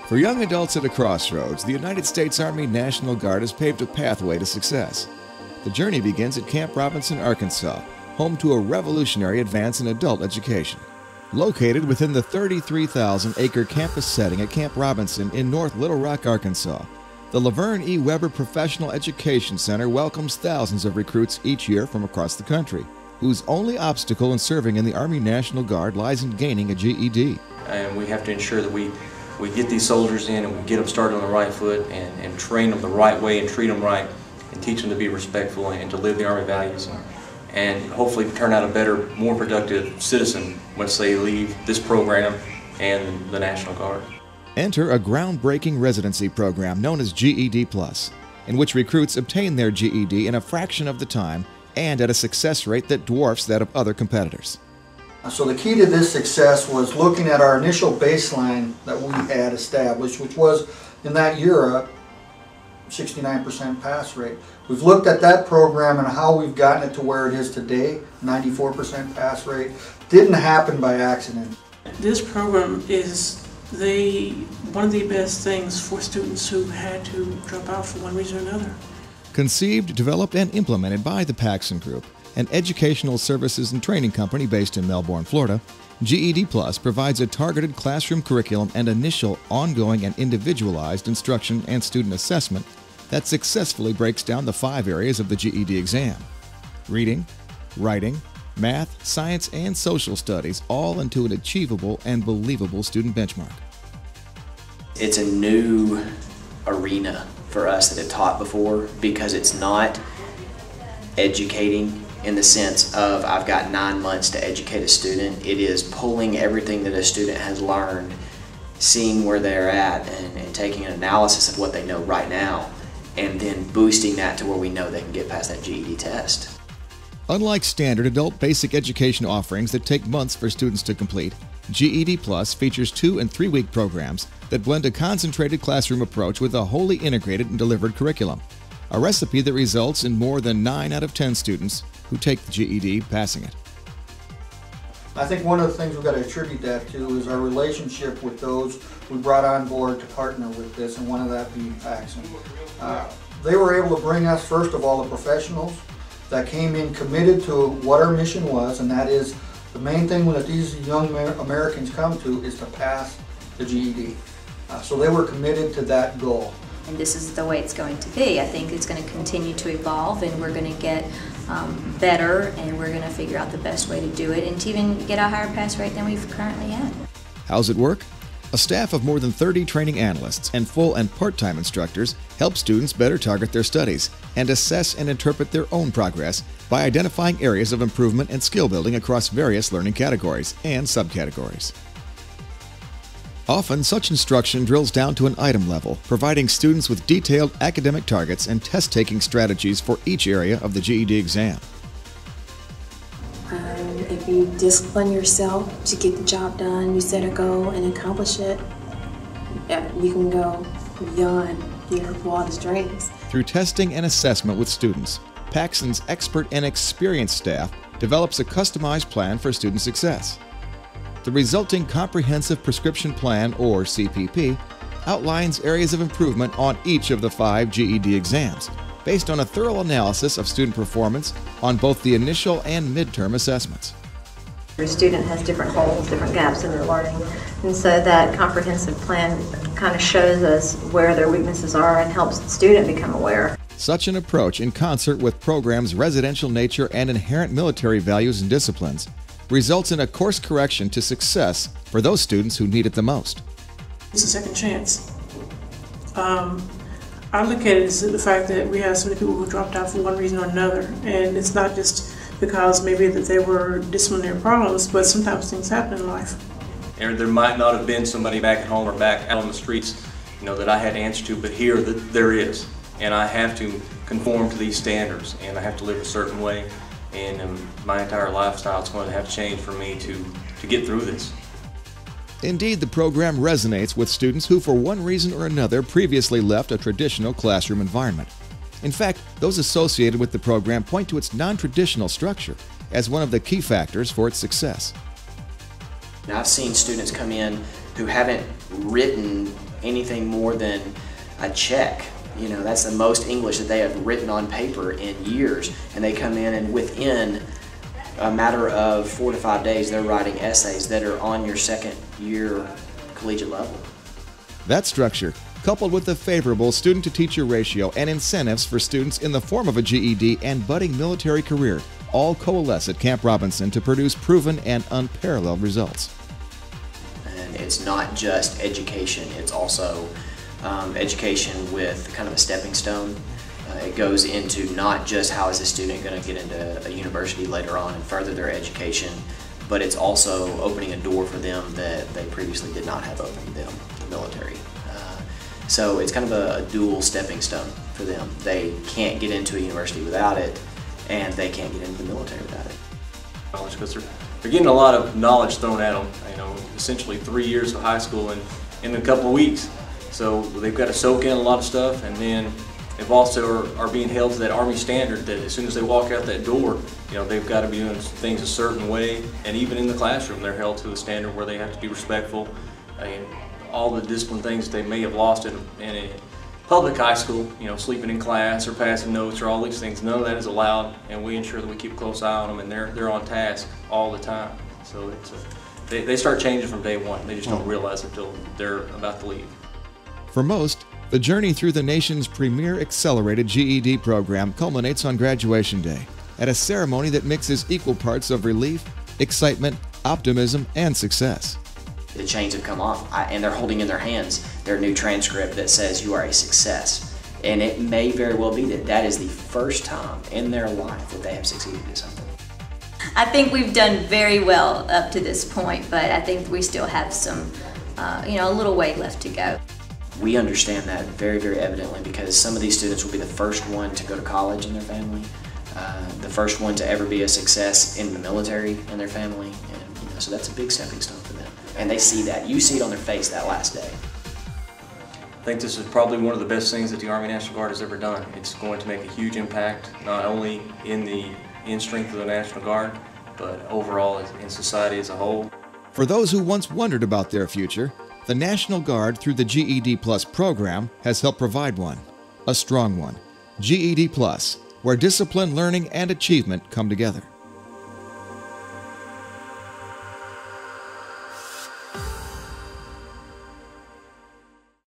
For young adults at a crossroads, the United States Army National Guard has paved a pathway to success. The journey begins at Camp Robinson, Arkansas, home to a revolutionary advance in adult education. Located within the 33,000-acre campus setting at Camp Robinson in North Little Rock, Arkansas, the Laverne E. Weber Professional Education Center welcomes thousands of recruits each year from across the country, whose only obstacle in serving in the Army National Guard lies in gaining a GED. And we have to ensure that we get these soldiers in and we get them started on the right foot and train them the right way and treat them right and teach them to be respectful and to live the Army values and hopefully turn out a better, more productive citizen once they leave this program and the National Guard. Enter a groundbreaking residency program known as GED Plus, in which recruits obtain their GED in a fraction of the time and at a success rate that dwarfs that of other competitors. So the key to this success was looking at our initial baseline that we had established, which was in that year a 69% pass rate. We've looked at that program and how we've gotten it to where it is today, 94% pass rate. Didn't happen by accident. This program is one of the best things for students who had to drop out for one reason or another. Conceived, developed, and implemented by the Paxson Group, an educational services and training company based in Melbourne, Florida, GED Plus provides a targeted classroom curriculum and initial, ongoing, and individualized instruction and student assessment that successfully breaks down the 5 areas of the GED exam: reading, writing, math, science, and social studies, all into an achievable and believable student benchmark. It's a new arena for us that have taught before because it's not educating in the sense of I've got 9 months to educate a student. It is pulling everything that a student has learned, seeing where they're at and taking an analysis of what they know right now and then boosting that to where we know they can get past that GED test. Unlike standard adult basic education offerings that take months for students to complete, GED Plus features 2- and 3-week programs that blend a concentrated classroom approach with a wholly integrated and delivered curriculum, a recipe that results in more than 9 out of 10 students who take the GED passing it. I think one of the things we've got to attribute that to is our relationship with those we brought on board to partner with this, and one of that being Paxson. They were able to bring us, first of all, the professionals that came in committed to what our mission was, and that is the main thing that these young Americans come to is to pass the GED. So they were committed to that goal. And this is the way it's going to be. I think it's going to continue to evolve, and we're going to get better, and we're going to figure out the best way to do it and to even get a higher pass rate than we've currently had. How's it work? A staff of more than 30 training analysts and full and part-time instructors help students better target their studies and assess and interpret their own progress by identifying areas of improvement and skill building across various learning categories and subcategories. Often, such instruction drills down to an item level, providing students with detailed academic targets and test-taking strategies for each area of the GED exam. If you discipline yourself to get the job done, you set a goal and accomplish it, you can go beyond your wildest dreams. Through testing and assessment with students, Paxson's expert and experienced staff develops a customized plan for student success. The resulting Comprehensive Prescription Plan, or CPP, outlines areas of improvement on each of the 5 GED exams, based on a thorough analysis of student performance on both the initial and midterm assessments. Every student has different holes, different gaps in their learning, and so that comprehensive plan kind of shows us where their weaknesses are and helps the student become aware. Such an approach, in concert with programs' residential nature and inherent military values and disciplines, results in a course correction to success for those students who need it the most. It's a second chance. I look at it as the fact that we have so many people who dropped out for one reason or another, and it's not just because maybe that they were disciplinary problems, but sometimes things happen in life. And there might not have been somebody back at home or back out on the streets, that I had to answer to, but here there is, and I have to conform to these standards, and I have to live a certain way, and my entire lifestyle is going to have to change for me to get through this. Indeed, the program resonates with students who, for one reason or another, previously left a traditional classroom environment. In fact, those associated with the program point to its non-traditional structure as one of the key factors for its success. Now, I've seen students come in who haven't written anything more than a check. You know, that's the most English that they have written on paper in years, and they come in and within a matter of 4 to 5 days they're writing essays that are on your second year collegiate level. That structure, coupled with the favorable student-to-teacher ratio and incentives for students in the form of a GED and budding military career, all coalesce at Camp Robinson to produce proven and unparalleled results. And it's not just education, it's also education with kind of a stepping stone. It goes into not just how is a student going to get into a university later on and further their education, but it's also opening a door for them that they previously did not have open to them, the military. So it's kind of a dual stepping stone for them. They can't get into a university without it, and they can't get into the military without it. Because they're getting a lot of knowledge thrown at them, you know, essentially 3 years of high school in a couple of weeks. So they've got to soak in a lot of stuff, and then they've also are being held to that Army standard that as soon as they walk out that door, you know, they've got to be doing things a certain way, and even in the classroom they're held to a standard where they have to be respectful. And all the discipline things they may have lost in a public high school, you know, sleeping in class or passing notes or all these things, none of that is allowed, and we ensure that we keep a close eye on them, and they're on task all the time. So it's they start changing from day one. They just don't realize it until they're about to leave. For most, the journey through the nation's premier accelerated GED program culminates on graduation day at a ceremony that mixes equal parts of relief, excitement, optimism, and success. The chains have come off, and they're holding in their hands their new transcript that says you are a success. And it may very well be that that is the first time in their life that they have succeeded at something. I think we've done very well up to this point, but I think we still have some, a little way left to go. We understand that very, very evidently because some of these students will be the first one to go to college in their family, the first one to ever be a success in the military in their family, and so that's a big stepping stone for them. And they see that. You see it on their face that last day. I think this is probably one of the best things that the Army National Guard has ever done. It's going to make a huge impact, not only in strength of the National Guard, but overall in society as a whole. For those who once wondered about their future, the National Guard, through the GED Plus program, has helped provide one, a strong one. GED Plus, where discipline, learning, and achievement come together.